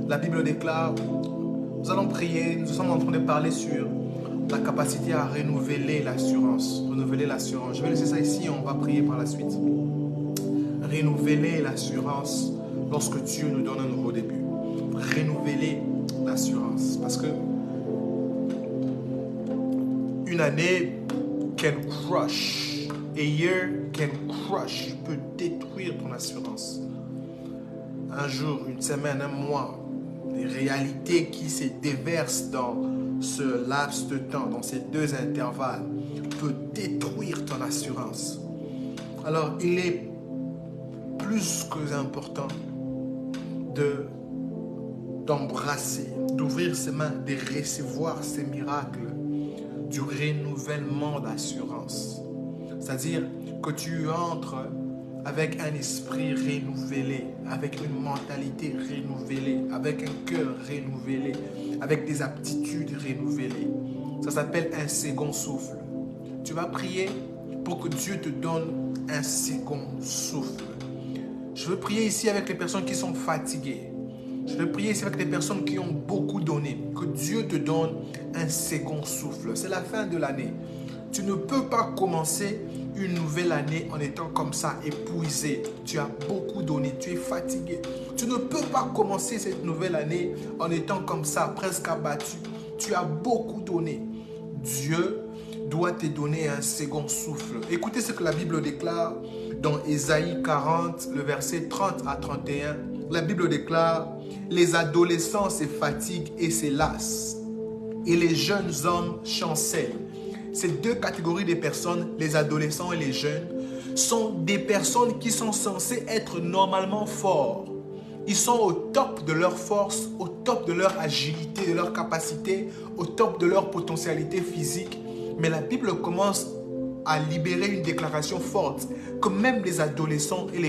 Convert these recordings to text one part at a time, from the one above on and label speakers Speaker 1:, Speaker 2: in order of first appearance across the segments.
Speaker 1: La Bible déclare, nous allons prier, nous sommes en train de parler sur la capacité à renouveler l'assurance. Renouveler l'assurance. Je vais laisser ça ici, on va prier par la suite. Renouveler l'assurance lorsque Dieu nous donne un nouveau début. Renouveler l'assurance. Parce que une année can crush. A year can crush. Peut détruire ton assurance. Un jour, une semaine, un mois, des réalités qui se déversent dans ce laps de temps, dans ces deux intervalles, peut détruire ton assurance. Alors, il est plus que important d'embrasser, d'ouvrir ses mains, de recevoir ces miracles du renouvellement d'assurance. C'est-à-dire que tu entres avec un esprit renouvelé, avec une mentalité renouvelée, avec un cœur renouvelé, avec des aptitudes renouvelées. Ça s'appelle un second souffle. Tu vas prier pour que Dieu te donne un second souffle. Je veux prier ici avec les personnes qui sont fatiguées. Je veux prier ici avec les personnes qui ont beaucoup donné. Que Dieu te donne un second souffle. C'est la fin de l'année. Tu ne peux pas commencer une nouvelle année en étant comme ça, épuisé. Tu as beaucoup donné, tu es fatigué. Tu ne peux pas commencer cette nouvelle année en étant comme ça, presque abattu. Tu as beaucoup donné. Dieu doit te donner un second souffle. Écoutez ce que la Bible déclare dans Ésaïe 40, le verset 30 à 31. La Bible déclare: les adolescents se fatiguent et se lassent, et les jeunes hommes chancellent. Ces deux catégories de personnes, les adolescents et les jeunes, sont des personnes qui sont censées être normalement forts. Ils sont au top de leur force, au top de leur agilité, de leur capacité, au top de leur potentialité physique. Mais la Bible commence à libérer une déclaration forte que même les adolescents et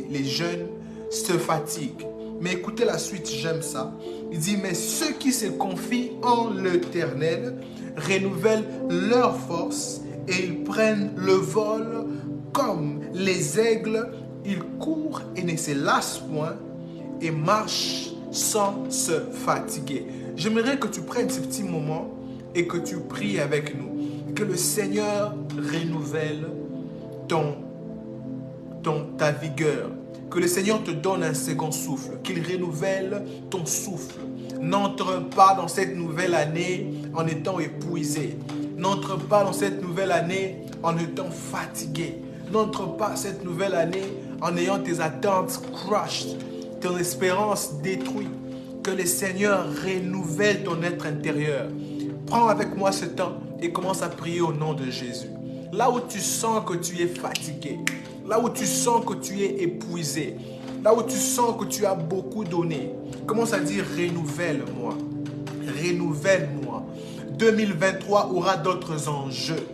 Speaker 1: les jeunes se fatiguent. Mais écoutez la suite, j'aime ça. Il dit: mais ceux qui se confient en l'Éternel renouvellent leur force et ils prennent le vol comme les aigles. Ils courent et ne se lassent point et marchent sans se fatiguer. J'aimerais que tu prennes ce petit moment et que tu pries avec nous. Que le Seigneur renouvelle ta vigueur. Que le Seigneur te donne un second souffle. Qu'il renouvelle ton souffle. N'entre pas dans cette nouvelle année en étant épuisé. N'entre pas dans cette nouvelle année en étant fatigué. N'entre pas cette nouvelle année en ayant tes attentes crushed, ton espérance détruite. Que le Seigneur renouvelle ton être intérieur. Prends avec moi ce temps et commence à prier au nom de Jésus. Là où tu sens que tu es fatigué, là où tu sens que tu es épuisé, là où tu sens que tu as beaucoup donné, commence à dire renouvelle-moi, renouvelle-moi. 2023 aura d'autres enjeux.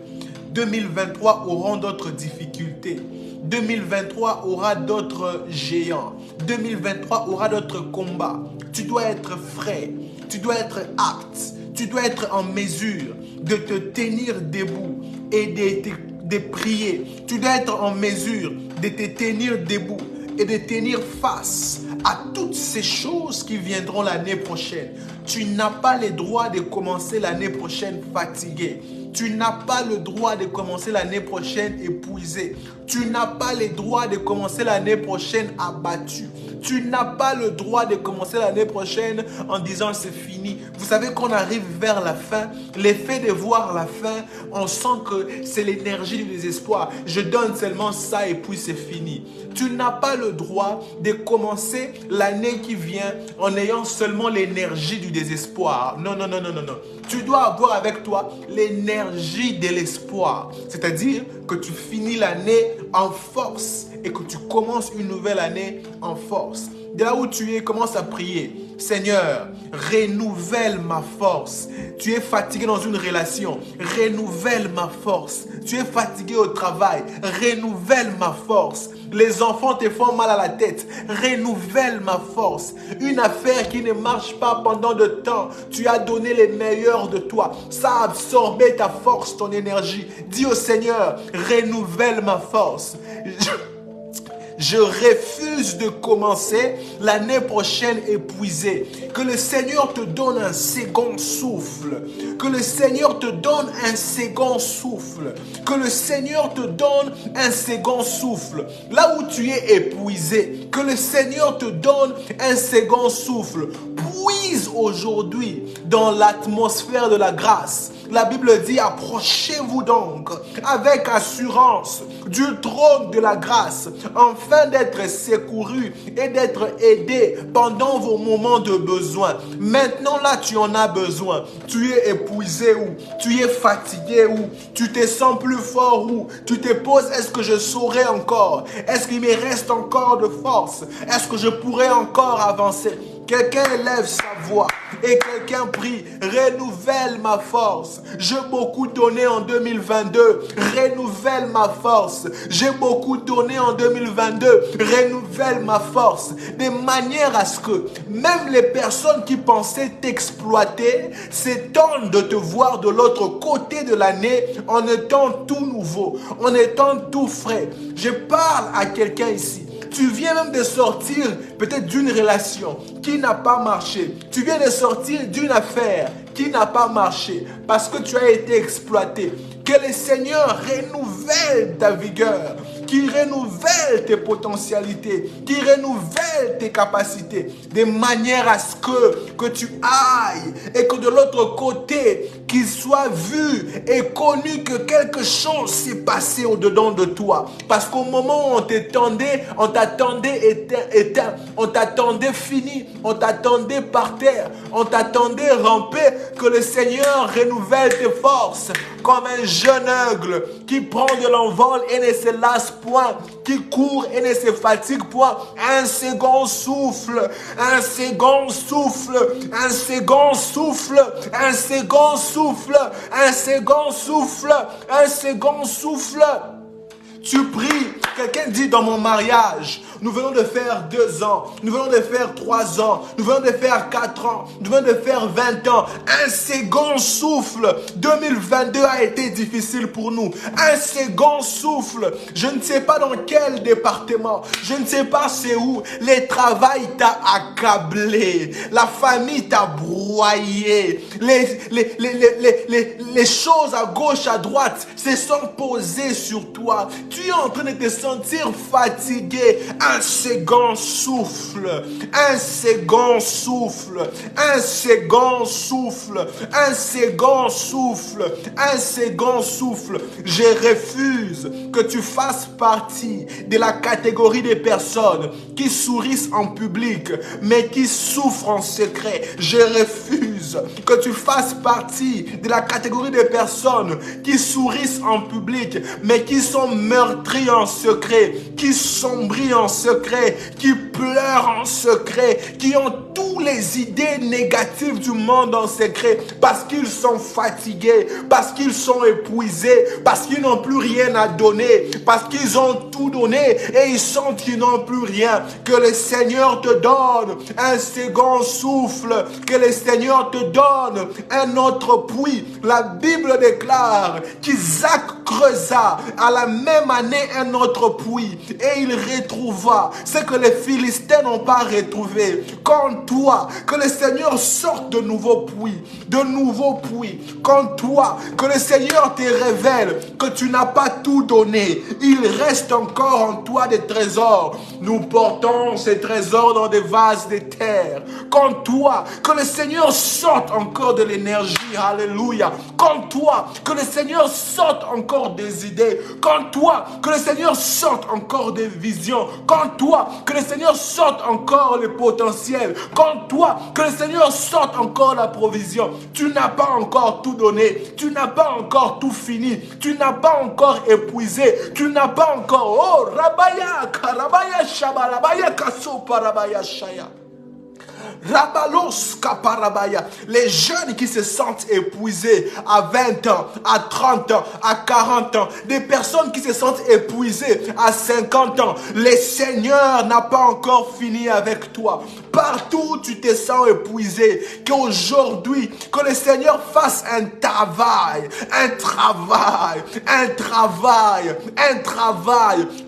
Speaker 1: 2023 aura d'autres difficultés. 2023 aura d'autres géants. 2023 aura d'autres combats. Tu dois être frais. Tu dois être apte. Tu dois être en mesure de te tenir debout et de prier. Tu dois être en mesure de te tenir debout et de tenir face à toutes ces choses qui viendront l'année prochaine. Tu n'as pas le droit de commencer l'année prochaine fatigué. Tu n'as pas le droit de commencer l'année prochaine épuisé. Tu n'as pas le droit de commencer l'année prochaine abattu. Tu n'as pas le droit de commencer l'année prochaine en disant c'est fini. Vous savez qu'on arrive vers la fin. L'effet de voir la fin, on sent que c'est l'énergie du désespoir. Je donne seulement ça et puis c'est fini. Tu n'as pas le droit de commencer l'année qui vient en ayant seulement l'énergie du désespoir. Non, non, non, non, non, non. Tu dois avoir avec toi l'énergie de l'espoir. C'est-à-dire que tu finis l'année en force et que tu commences une nouvelle année en force. De là où tu es, commence à prier. Seigneur, renouvelle ma force. Tu es fatigué dans une relation, renouvelle ma force. Tu es fatigué au travail, renouvelle ma force. Les enfants te font mal à la tête, renouvelle ma force. Une affaire qui ne marche pas pendant de temps, tu as donné les meilleurs de toi. Ça a absorbé ta force, ton énergie. Dis au Seigneur, renouvelle ma force. Je refuse de commencer l'année prochaine épuisé. Que le Seigneur te donne un second souffle. Que le Seigneur te donne un second souffle. Que le Seigneur te donne un second souffle. Là où tu es épuisé, que le Seigneur te donne un second souffle. Puise aujourd'hui dans l'atmosphère de la grâce. La Bible dit, approchez-vous donc avec assurance du trône de la grâce, afin d'être secouru et d'être aidé pendant vos moments de besoin. Maintenant là, tu en as besoin. Tu es épuisé ou tu es fatigué ou tu te sens plus fort ou tu te poses, est-ce que je saurai encore? Est-ce qu'il me reste encore de force? Est-ce que je pourrais encore avancer? Quelqu'un élève sa voix et quelqu'un prie, renouvelle ma force. J'ai beaucoup donné en 2022, renouvelle ma force. J'ai beaucoup donné en 2022, renouvelle ma force. De manière à ce que même les personnes qui pensaient t'exploiter s'étonnent de te voir de l'autre côté de l'année en étant tout nouveau, en étant tout frais. Je parle à quelqu'un ici. Tu viens même de sortir peut-être d'une relation qui n'a pas marché. Tu viens de sortir d'une affaire qui n'a pas marché parce que tu as été exploité. Que le Seigneur renouvelle ta vigueur, qui renouvelle tes potentialités, qui renouvelle tes capacités, de manière à ce que tu ailles et que de l'autre côté, qu'il soit vu et connu que quelque chose s'est passé au-dedans de toi. Parce qu'au moment où on t'attendait éteint, on t'attendait fini, on t'attendait par terre, on t'attendait rampé, que le Seigneur renouvelle tes forces comme un jeune aigle qui prend de l'envol et ne se lasse point, qui court et ne se fatigue point. Un second souffle, un second souffle, un second souffle, un second souffle, un second souffle, un second souffle. Tu pries, quelqu'un dit dans mon mariage, nous venons de faire 2 ans, nous venons de faire 3 ans, nous venons de faire 4 ans, nous venons de faire 20 ans. Un second souffle, 2022 a été difficile pour nous. Un second souffle, je ne sais pas dans quel département, je ne sais pas c'est où, le travail t'a accablé, la famille t'a broyé, les choses à gauche, à droite se sont posées sur toi. Tu es en train de te sentir fatigué. Un second souffle, un second souffle, un second souffle, un second souffle, un second souffle. Je refuse que tu fasses partie de la catégorie des personnes qui sourissent en public, mais qui souffrent en secret. Je refuse refuses que tu fasses partie de la catégorie des personnes qui sourissent en public, mais qui sont meurtries en secret, qui sombrient en secret, qui pleurent en secret, qui ont toutes les idées négatives du monde en secret, parce qu'ils sont fatigués, parce qu'ils sont épuisés, parce qu'ils n'ont plus rien à donner, parce qu'ils ont tout donné et ils sentent qu'ils n'ont plus rien. Que le Seigneur te donne un second souffle, que le Seigneur te donne un autre puits. La Bible déclare qu'Isaac creusa à la même année un autre puits et il retrouva ce que les Philistins n'ont pas retrouvé. Quand toi, que le Seigneur sorte de nouveaux puits, quand toi, que le Seigneur te révèle que tu n'as pas tout donné, il reste encore en toi des trésors. Nous portons ces trésors dans des vases de terre. Quand toi, que le Seigneur sorte encore de l'énergie, alléluia. Quand toi, que le Seigneur sorte encore des idées. Quand toi, que le Seigneur sorte encore des visions. Quand toi, que le Seigneur sorte encore le potentiel. Quand toi, que le Seigneur sorte encore la provision. Tu n'as pas encore tout donné. Tu n'as pas encore tout fini. Tu n'as pas encore épuisé. Tu n'as pas encore... Oh, Rabaya, Karabaya, Shabarabaya, Kaso, Parabaya, Shaya. Rabalos kaparabaya. Les jeunes qui se sentent épuisés à 20 ans, à 30 ans, à 40 ans, des personnes qui se sentent épuisées à 50 ans, le Seigneur n'a pas encore fini avec toi. Partout où tu te sens épuisé, qu'aujourd'hui, que le Seigneur fasse un travail,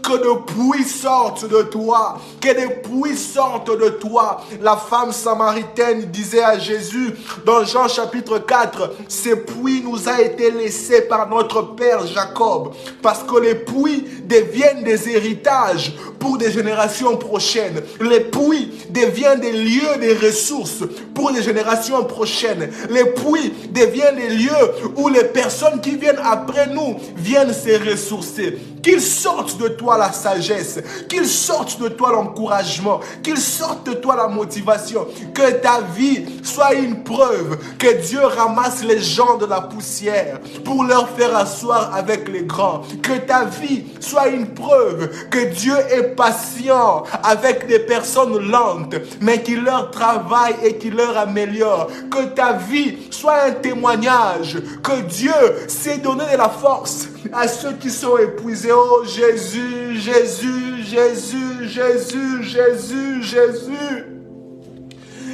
Speaker 1: que des puits sortent de toi, que des puits sortent de toi. La femme samaritaine disait à Jésus dans Jean chapitre 4, ce puits nous a été laissé par notre père Jacob, parce que les puits deviennent des héritages pour des générations prochaines. Les puits deviennent des lieux de ressources pour les générations prochaines. Les puits deviennent des lieux où les personnes qui viennent après nous viennent se ressourcer. Qu'il sorte de toi la sagesse, qu'il sorte de toi l'encouragement, qu'il sorte de toi la motivation, que ta vie soit une preuve que Dieu ramasse les gens de la poussière pour leur faire asseoir avec les grands. Que ta vie soit une preuve que Dieu est patient avec des personnes lentes, mais qui leur travaille et qui leur améliore. Que ta vie soit un témoignage que Dieu s'est donné de la force à ceux qui sont épuisés. Oh Jésus, Jésus, Jésus, Jésus, Jésus, Jésus.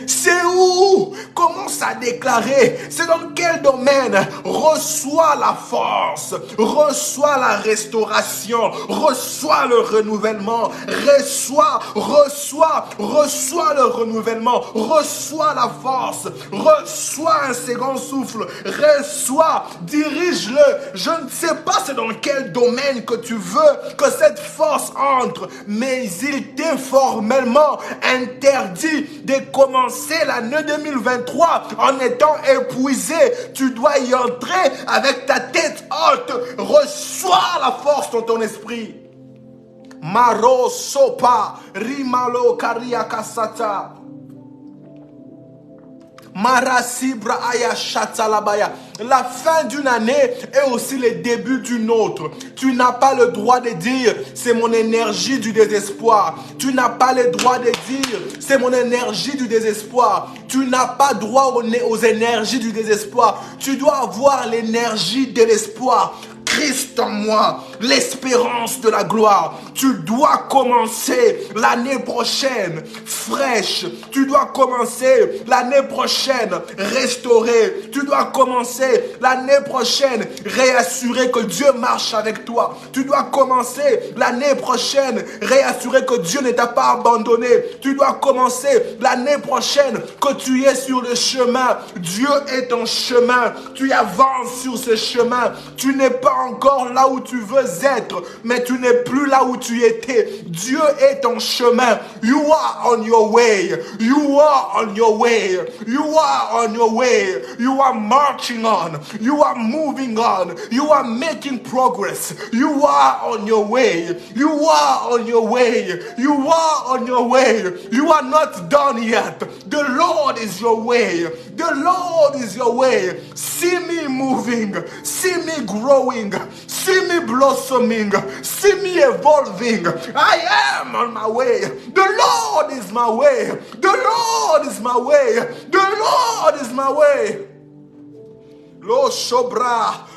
Speaker 1: C'est où? Commence à déclarer. C'est dans quel domaine? Reçois la force, reçois la restauration, reçois le renouvellement, reçois le renouvellement, reçois la force, reçois un second souffle, reçois, dirige-le. Je ne sais pas c'est dans quel domaine que tu veux que cette force entre, mais il t'est formellement interdit de commencer l'année 2023 en étant épuisé. Tu dois y entrer avec ta tête haute. Reçois la force dans ton esprit. Maro sopa rimalo karia kasata. Marasibra aya shatalabaya. La fin d'une année est aussi le début d'une autre. Tu n'as pas le droit de dire c'est mon énergie du désespoir. Tu n'as pas le droit de dire c'est mon énergie du désespoir. Tu n'as pas droit aux énergies du désespoir. Tu dois avoir l'énergie de l'espoir. Christ en moi, l'espérance de la gloire. Tu dois commencer l'année prochaine fraîche. Tu dois commencer l'année prochaine restauré. Tu dois commencer l'année prochaine réassurer que Dieu marche avec toi. Tu dois commencer l'année prochaine réassurer que Dieu ne t'a pas abandonné. Tu dois commencer l'année prochaine que tu es sur le chemin. Dieu est ton chemin. Tu avances sur ce chemin. Tu n'es pas encore là où tu veux être, mais tu n'es plus là où tu étais. Dieu est ton chemin. You are on your way. You are on your way. You are on your way. You are marching on. You are moving on. You are making progress. You are on your way. You are on your way. You are on your way. You are not done yet. The Lord is your way. The Lord is your way. See me moving. See me growing. See me blossoming. See me evolving. I am on my way. The Lord is my way. The Lord is my way. The Lord is my way. Lo shobra.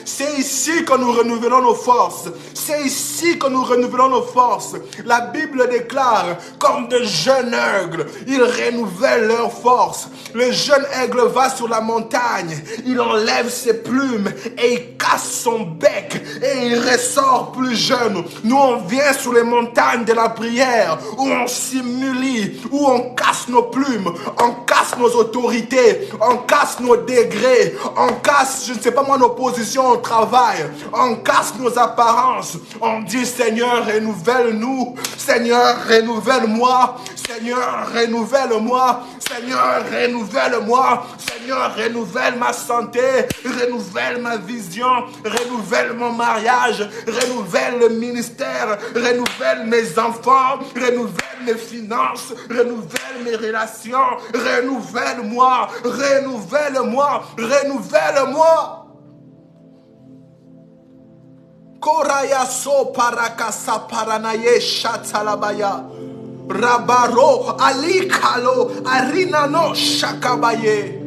Speaker 1: C'est ici que nous renouvelons nos forces. C'est ici que nous renouvelons nos forces. La Bible déclare, comme de jeunes aigles, ils renouvellent leurs forces. Le jeune aigle va sur la montagne, il enlève ses plumes et il casse son bec et il ressort plus jeune. Nous on vient sur les montagnes de la prière où on s'humilie, où on casse nos plumes, on casse nos autorités, on casse nos degrés, on casse, je ne sais pas moi, nos positions au travail, on casse nos apparences. On dit, Seigneur, renouvelle-nous, Seigneur, renouvelle-moi, Seigneur, renouvelle-moi, Seigneur, renouvelle-moi, Seigneur, renouvelle ma santé, renouvelle ma vision, renouvelle mon mariage, renouvelle le ministère, renouvelle mes enfants, renouvelle mes finances, renouvelle mes relations, renouvelle-moi, renouvelle-moi, renouvelle-moi. Koraya so parakasa paranaye shatalabaya. Rabaro alikalo arinano shakabaye.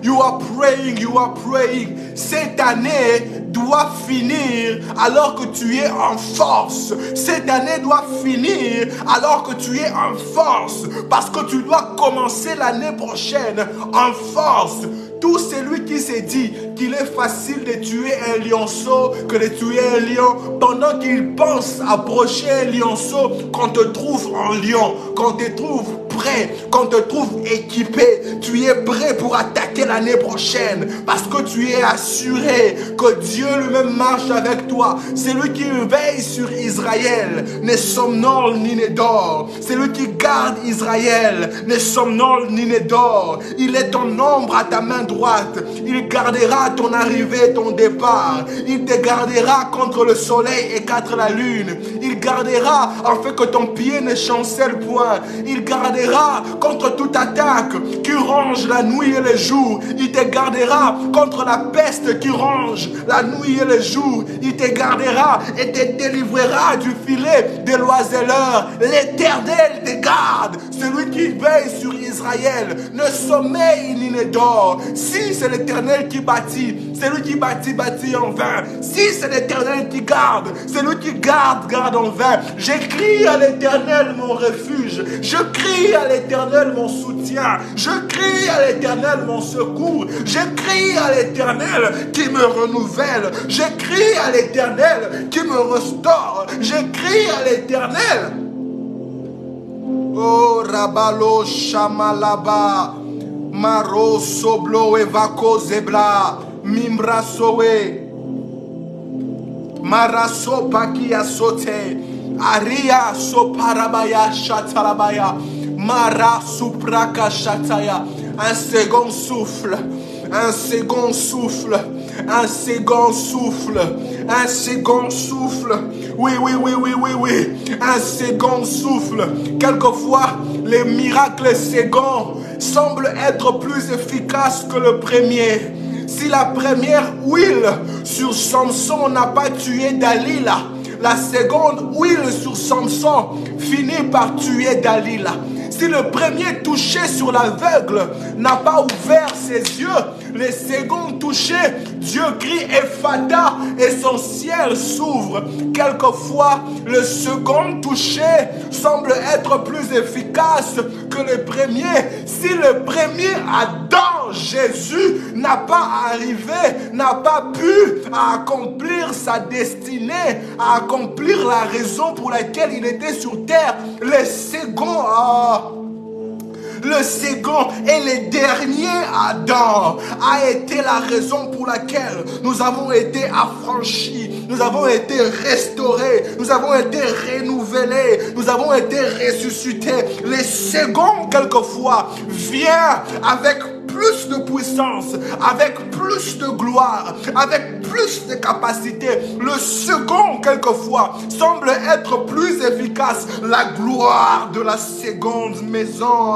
Speaker 1: You are praying, you are praying. Cette année doit finir alors que tu es en force. Cette année doit finir alors que tu es en force. Parce que tu dois commencer l'année prochaine en force. Tout celui qui s'est dit qu'il est facile de tuer un lionceau que de tuer un lion, pendant qu'il pense approcher un lionceau, qu'on te trouve en lion, qu'on te trouve prêt, qu'on te trouve équipé, tu es prêt pour attaquer l'année prochaine parce que tu es assuré que Dieu lui-même marche avec toi. C'est lui qui veille sur Israël, ne somnole ni ne dort. C'est lui qui garde Israël, ne somnole ni ne dort. Il est ton ombre à ta main droite. Il gardera ton arrivée, ton départ. Il te gardera contre le soleil et contre la lune. Il gardera afin que ton pied ne chancelle point. Il gardera contre toute attaque qui ronge la nuit et le jour. Il te gardera contre la peste qui ronge la nuit et le jour. Il te gardera et te délivrera du filet de l'oiseleur. L'Éternel te garde. Celui qui veille sur Israël ne sommeille ni ne dort. Si c'est l'Éternel qui bâtit, c'est lui qui bâtit en vain. Si c'est l'Éternel qui garde, c'est lui qui garde en vain. Je crie à l'Éternel mon refuge. Je crie à l'Éternel mon soutien. Je crie à l'Éternel mon secours. Je crie à l'Éternel qui me renouvelle. Je crie à l'Éternel qui me restaure. Je crie à l'Éternel. Oh Rabalo Shamalaba Maro Soblo Evako Zebla Mimra Sowe Maraso Pakia Sote Aria Soparabaya Shatarabaya Mara Supraka Shataya. Un second souffle. Un second souffle, un second souffle, un second souffle. Oui, un second souffle. Quelquefois, les miracles seconds semblent être plus efficaces que le premier. Si la première huile sur Samson n'a pas tué Dalila, la seconde huile sur Samson finit par tuer Dalila. Si le premier touché sur l'aveugle n'a pas ouvert ses yeux, le second touché, Dieu crie Ephata et son ciel s'ouvre. Quelquefois, le second touché semble être plus efficace que le premier. Si le premier Adam, Jésus, n'a pas arrivé, n'a pas pu accomplir sa destinée, à accomplir la raison pour laquelle il était sur terre, le second, Le second et le dernier Adam a été la raison pour laquelle nous avons été affranchis, nous avons été restaurés, nous avons été renouvelés, nous avons été ressuscités. Le second, quelquefois, vient avec plus de puissance, avec plus de gloire, avec plus de capacité. Le second, quelquefois, semble être plus efficace. La gloire de la seconde maison,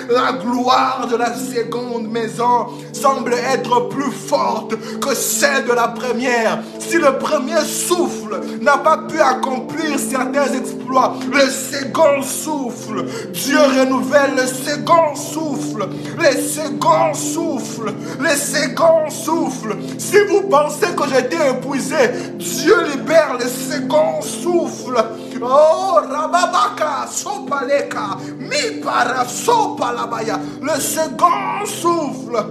Speaker 1: la gloire de la seconde maison semble être plus forte que celle de la première. Si le premier souffle n'a pas pu accomplir certains exploits, le second souffle, Dieu renouvelle le second souffle, le second souffle, le second souffle. Si vous pensez que j'étais épuisé, Dieu libère le second souffle. Oh, Rababaka, Sopaleka, Mipara, Sopalabaya, le second souffle.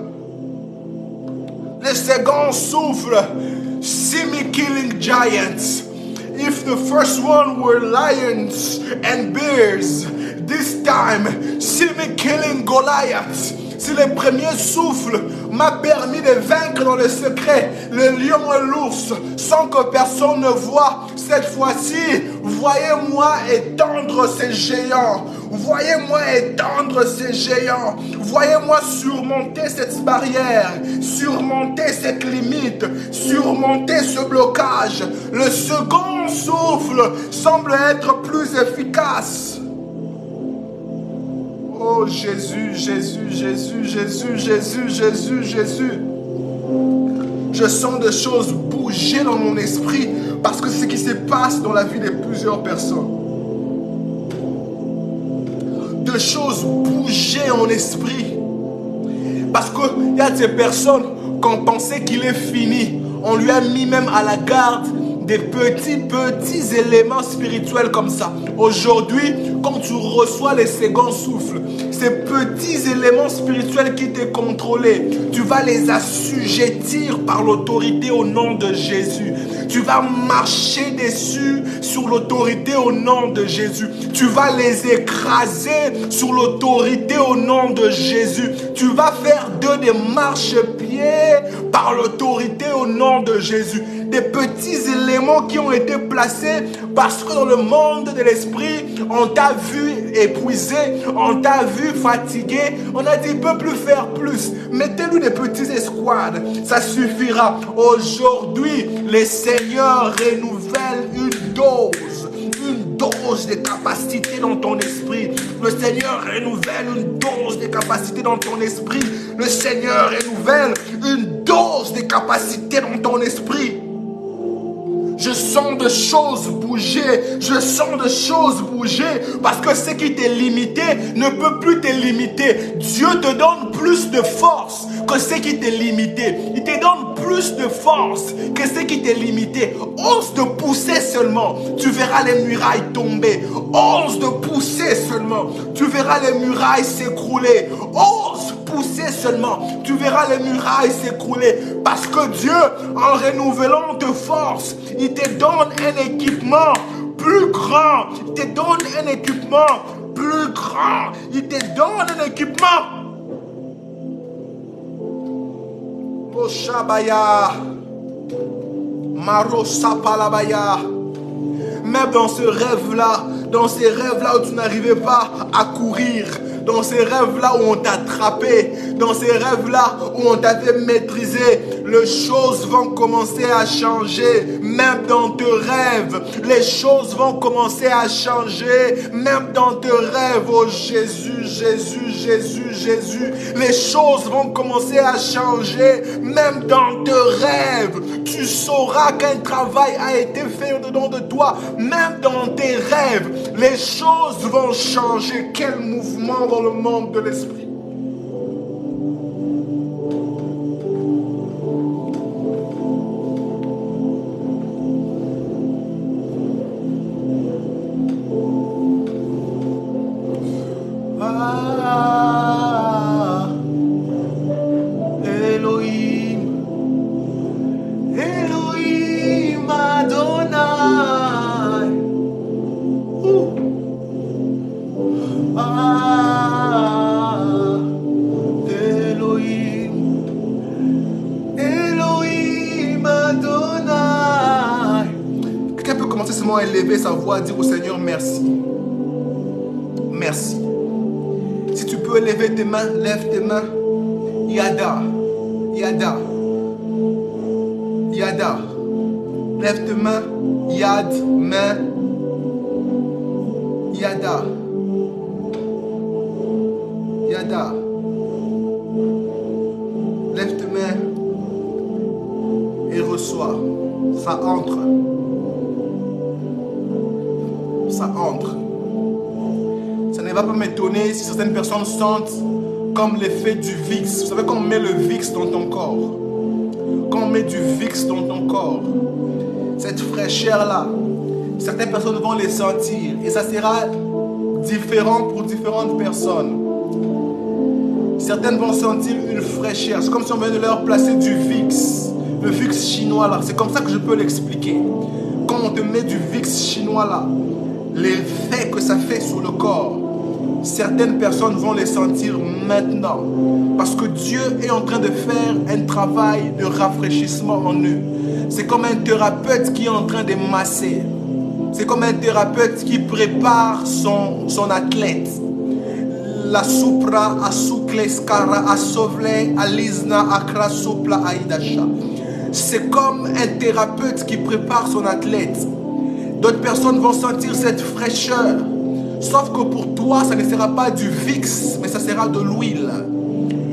Speaker 1: Le second souffle, see me killing giants. If the first one were lions and bears, this time, see me killing Goliath. Si le premier souffle m'a permis de vaincre dans le secret le lion et l'ours sans que personne ne voie, cette fois-ci, voyez-moi étendre ces géants. Voyez-moi étendre ces géants. Voyez-moi surmonter cette barrière, surmonter cette limite, surmonter ce blocage. Le second souffle semble être plus efficace. Oh Jésus, Jésus, Jésus, Jésus, Jésus, Jésus, Jésus. Je sens des choses bouger dans mon esprit parce que c'est ce qui se passe dans la vie de plusieurs personnes. Des choses bouger en esprit. Parce qu'il y a des personnes qu'on pensait qu'il est fini. On lui a mis même à la garde des petits éléments spirituels comme ça. Aujourd'hui, quand tu reçois les seconds souffles, ces petits éléments spirituels qui te contrôlaient, tu vas les assujettir par l'autorité au nom de Jésus. Tu vas marcher dessus sur l'autorité au nom de Jésus. Tu vas les écraser sur l'autorité au nom de Jésus. Tu vas faire d'eux des marchepieds par l'autorité au nom de Jésus. Des petits éléments qui ont été placés parce que dans le monde de l'esprit, on t'a vu épuisé, on t'a vu fatigué, on a dit il ne peut plus faire plus. Mettez-lui des petits escouades, ça suffira. Aujourd'hui, le Seigneur renouvelle une dose de capacité dans ton esprit. Le Seigneur renouvelle une dose de capacité dans ton esprit. Le Seigneur renouvelle une dose de capacité dans ton esprit. Je sens des choses bouger. Je sens des choses bouger. Parce que ce qui t'est limité ne peut plus te limiter. Dieu te donne plus de force que ce qui t'est limité. Il te donne plus de force que ce qui t'est limité. Ose de pousser seulement. Tu verras les murailles tomber. Ose de pousser seulement. Tu verras les murailles s'écrouler. Ose pousser seulement. Tu verras les murailles s'écrouler. Parce que Dieu, en renouvelant tes forces, il te donne un équipement plus grand. Il te donne un équipement plus grand. Il te donne un équipement. Moshabaya. Marosapalabaya. Même dans ce rêve-là, ces rêves-là où tu n'arrivais pas à courir, dans ces rêves-là où on t'a attrapé, dans ces rêves-là où on t'avait maîtrisé, les choses vont commencer à changer. Même dans tes rêves, les choses vont commencer à changer. Même dans tes rêves, oh Jésus, Jésus, Jésus, Jésus, les choses vont commencer à changer. Même dans tes rêves, tu sauras qu'un travail a été fait au-dedans de toi. Même dans tes rêves, les choses vont changer. Quel mouvement dans le monde de l'esprit. élever sa voix, dire au Seigneur merci. Merci. Si tu peux lever tes mains, lève tes mains. Yada. Yada. Yada. Lève tes mains. Yad. Main. Yada. Yada. Lève tes mains et reçois. Ça entre. Ça entre. Ça ne va pas m'étonner si certaines personnes sentent comme l'effet du VIX. Vous savez quand on met le VIX dans ton corps. Quand on met du VIX dans ton corps, cette fraîcheur-là, certaines personnes vont les sentir. Et ça sera différent pour différentes personnes. Certaines vont sentir une fraîcheur. C'est comme si on venait de leur placer du VIX. Le VIX chinois là. C'est comme ça que je peux l'expliquer. Quand on te met du VIX chinois là, l'effet que ça fait sur le corps, certaines personnes vont les sentir maintenant. Parce que Dieu est en train de faire un travail de rafraîchissement en eux. C'est comme un thérapeute qui est en train de masser. C'est comme un thérapeute qui prépare son athlète. La supra asukleskara asovle alizna akra supla aidasha. C'est comme un thérapeute qui prépare son athlète. D'autres personnes vont sentir cette fraîcheur. Sauf que pour toi, ça ne sera pas du VIX, mais ça sera de l'huile.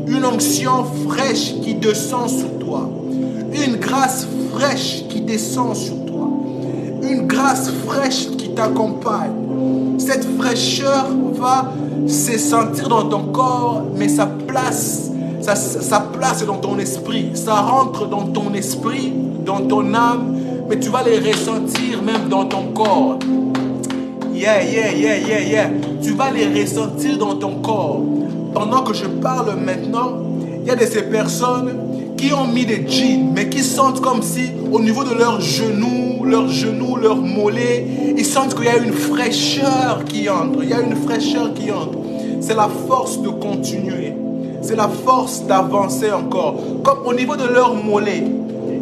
Speaker 1: Une onction fraîche qui descend sur toi. Une grâce fraîche qui descend sur toi. Une grâce fraîche qui t'accompagne. Cette fraîcheur va se sentir dans ton corps, mais sa place dans ton esprit. Ça rentre dans ton esprit, dans ton âme, mais tu vas les ressentir même dans ton corps. Tu vas les ressentir dans ton corps. Pendant que je parle maintenant, il y a de ces personnes qui ont mis des jeans, mais qui sentent comme si au niveau de leurs genoux, leurs mollets, ils sentent qu'il y a une fraîcheur qui entre. Il y a une fraîcheur qui entre. C'est la force de continuer. C'est la force d'avancer encore. Comme au niveau de leurs mollets,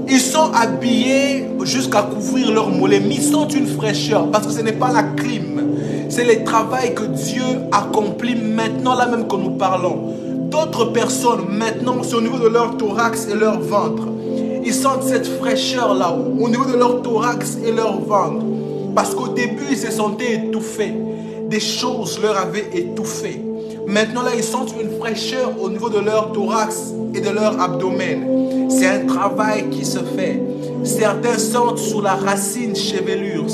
Speaker 1: ils sont habillés jusqu'à couvrir leurs mollets, mais ils sentent une fraîcheur parce que ce n'est pas la clim. C'est le travail que Dieu accomplit maintenant, là même que nous parlons. D'autres personnes, maintenant, c'est au niveau de leur thorax et leur ventre. Ils sentent cette fraîcheur là, au niveau de leur thorax et leur ventre. Parce qu'au début, ils se sentaient étouffés. Des choses leur avaient étouffé. Maintenant, là, ils sentent une fraîcheur au niveau de leur thorax et de leur abdomen. C'est un travail qui se fait. Certains sentent sur la racine chevelure,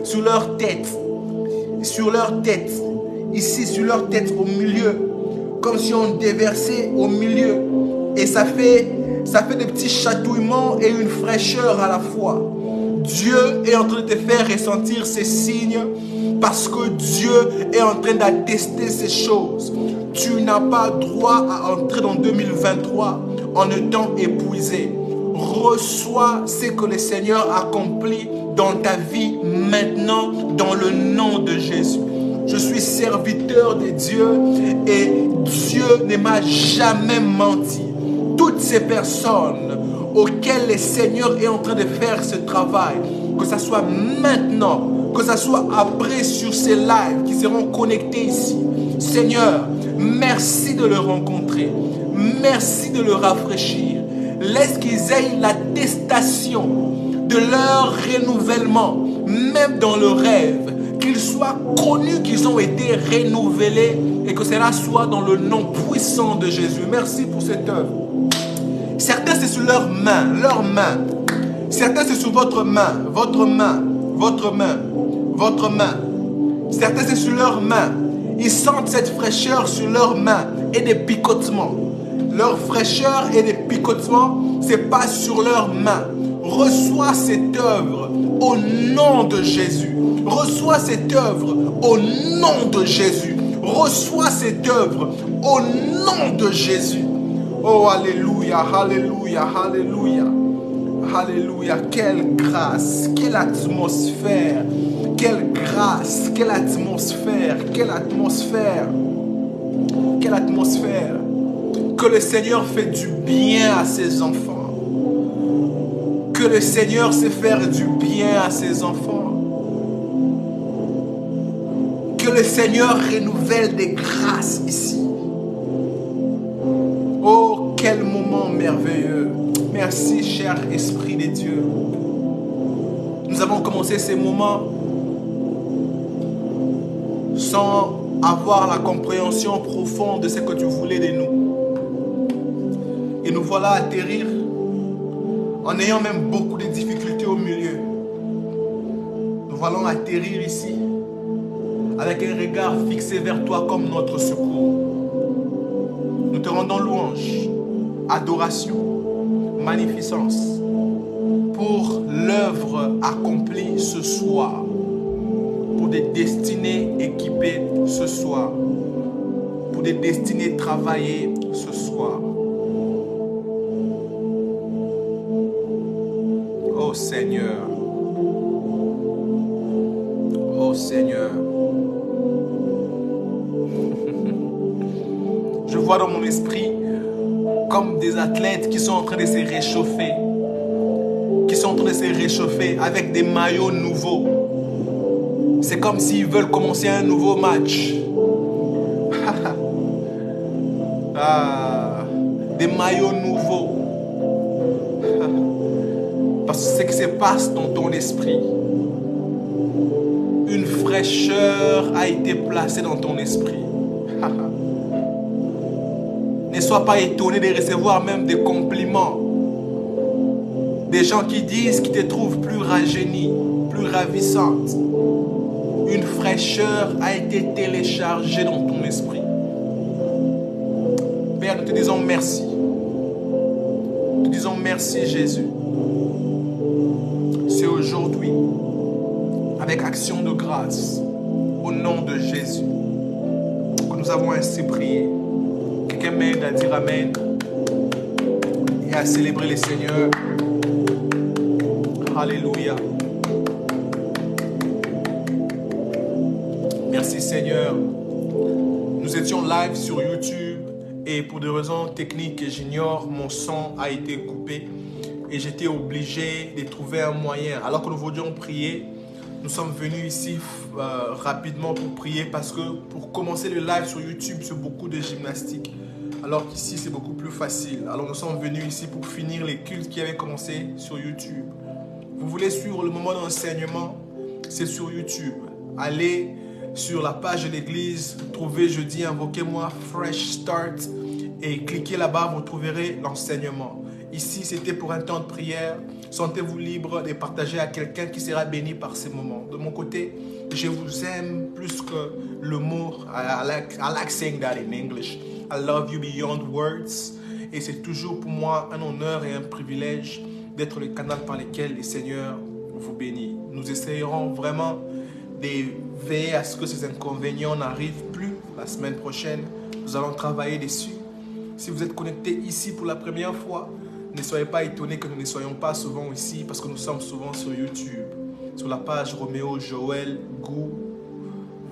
Speaker 1: sur leur tête. Sur leur tête. Ici, sur leur tête, au milieu. Comme si on déversait au milieu. Et ça fait des petits chatouillements et une fraîcheur à la fois. Dieu est en train de te faire ressentir ces signes parce que Dieu est en train d'attester ces choses. Tu n'as pas droit à entrer dans 2023 en étant épuisé. Reçois ce que le Seigneur accomplit dans ta vie maintenant dans le nom de Jésus. Je suis serviteur de Dieu et Dieu ne m'a jamais menti. Toutes ces personnes auxquelles le Seigneur est en train de faire ce travail, que ce soit maintenant, que ce soit après sur ces lives qui seront connectés ici. Seigneur, merci de le rencontrer. Merci de le rafraîchir. Laisse qu'ils aient l'attestation de leur renouvellement, même dans le rêve. Qu'ils soient connus qu'ils ont été renouvelés et que cela soit dans le nom puissant de Jésus. Merci pour cette œuvre. Certains c'est sur leurs mains, Certains c'est sur votre main, votre main. Certains c'est sur leurs mains. Ils sentent cette fraîcheur sur leurs mains et des picotements. Leur fraîcheur et des picotements, c'est pas sur leurs mains. Reçois cette œuvre au nom de Jésus. Reçois cette œuvre au nom de Jésus. Reçois cette œuvre au nom de Jésus. Oh, alléluia, alléluia, alléluia. Alléluia. Quelle grâce, quelle atmosphère. Quelle grâce, quelle atmosphère, quelle atmosphère. Quelle atmosphère. Que le Seigneur fait du bien à ses enfants. Que le Seigneur sait faire du bien à ses enfants. Que le Seigneur renouvelle des grâces ici. Oh, quel moment merveilleux. Merci, cher Esprit de Dieu. Nous avons commencé ces moments sans avoir la compréhension profonde de ce que tu voulais de nous. Et nous voilà atterrir en ayant même beaucoup de difficultés au milieu. Nous allons atterrir ici avec un regard fixé vers toi comme notre secours. Nous te rendons louange, adoration, magnificence pour l'œuvre accomplie ce soir, pour des destinées équipées ce soir, pour des destinées travaillées ce soir. Oh Seigneur, oh Seigneur, je vois dans mon esprit comme des athlètes qui sont en train de se réchauffer, avec des maillots nouveaux. C'est comme s'ils veulent commencer un nouveau match. Des maillots nouveaux. Parce que c'est ce qui se passe dans ton esprit. Une fraîcheur a été placée dans ton esprit. Ne sois pas étonné de recevoir même des compliments. Des gens qui disent qu'ils te trouvent plus rajeunie, plus ravissante. Une fraîcheur a été téléchargée dans ton esprit. Père, nous te disons merci. Nous te disons merci Jésus. C'est aujourd'hui, avec action de grâce, au nom de Jésus, que nous avons ainsi prié. Quelqu'un m'aide à dire Amen et à célébrer le Seigneur. Alléluia. Merci Seigneur. Nous étions live sur YouTube et pour des raisons techniques que j'ignore, mon son a été coupé et j'étais obligé de trouver un moyen. Alors que nous voulions prier, nous sommes venus ici rapidement pour prier parce que pour commencer le live sur YouTube, c'est beaucoup de gymnastique. Alors qu'ici, c'est beaucoup plus facile. Alors nous sommes venus ici pour finir les cultes qui avaient commencé sur YouTube. Vous voulez suivre le moment d'enseignement? C'est sur YouTube. Allez sur la page de l'église, trouvez jeudi, invoquez-moi Fresh Start et cliquez là-bas, vous trouverez l'enseignement. Ici, c'était pour un temps de prière. Sentez-vous libre de partager à quelqu'un qui sera béni par ces moments. De mon côté, je vous aime plus que le mot. I like saying that in English. I love you beyond words. Et c'est toujours pour moi un honneur et un privilège d'être le canal par lequel le Seigneur vous bénit. Nous essayerons vraiment de veiller à ce que ces inconvénients n'arrivent plus la semaine prochaine. Nous allons travailler dessus. Si vous êtes connecté ici pour la première fois, ne soyez pas étonnés que nous ne soyons pas souvent ici parce que nous sommes souvent sur YouTube. Sur la page Roméo Joël Gou,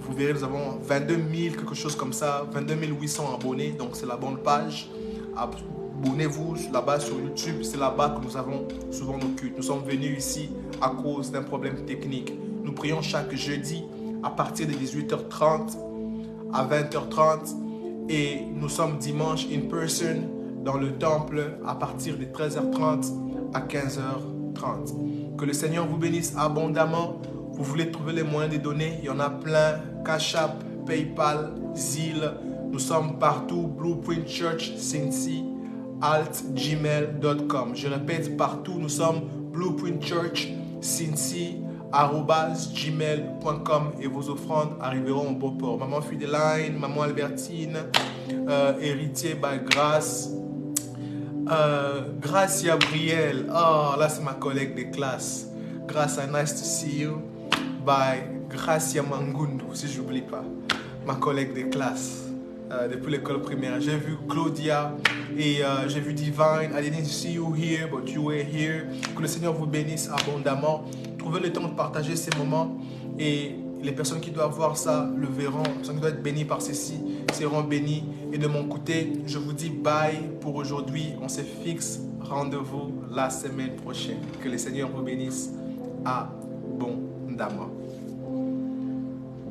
Speaker 1: vous verrez, nous avons 22 000, quelque chose comme ça, 22 800 abonnés, donc c'est la bonne page. Abonnez-vous là-bas sur YouTube, c'est là-bas que nous avons souvent nos cultes. Nous sommes venus ici à cause d'un problème technique. Nous prions chaque jeudi à partir de 18h30 à 20h30 et nous sommes dimanche in person dans le temple à partir de 13h30 à 15h30. Que le Seigneur vous bénisse abondamment. Vous voulez trouver les moyens de donner, il y en a plein. Cash App, PayPal, Zelle. Nous sommes partout. Blueprint Church, Cincy, gmail.com. Je répète, partout, nous sommes Blueprint Church, Cincy, @gmail.com et vos offrandes arriveront au beau port. Maman Fideline, Maman Albertine, héritier by Grâce, Grâce Gabriel, oh là c'est ma collègue de classe. Grâce, nice to see you. By Gracia Mangundu, si j'oublie pas, ma collègue de classe depuis l'école primaire. J'ai vu Claudia et j'ai vu Divine. I didn't see you here, but you were here. Que le Seigneur vous bénisse abondamment. Trouvez le temps de partager ces moments et les personnes qui doivent voir ça le verront. Les personnes qui doivent être bénies par ceci seront bénies. Et de mon côté, je vous dis bye pour aujourd'hui. On se fixe rendez-vous la semaine prochaine. Que le Seigneur vous bénisse abondamment.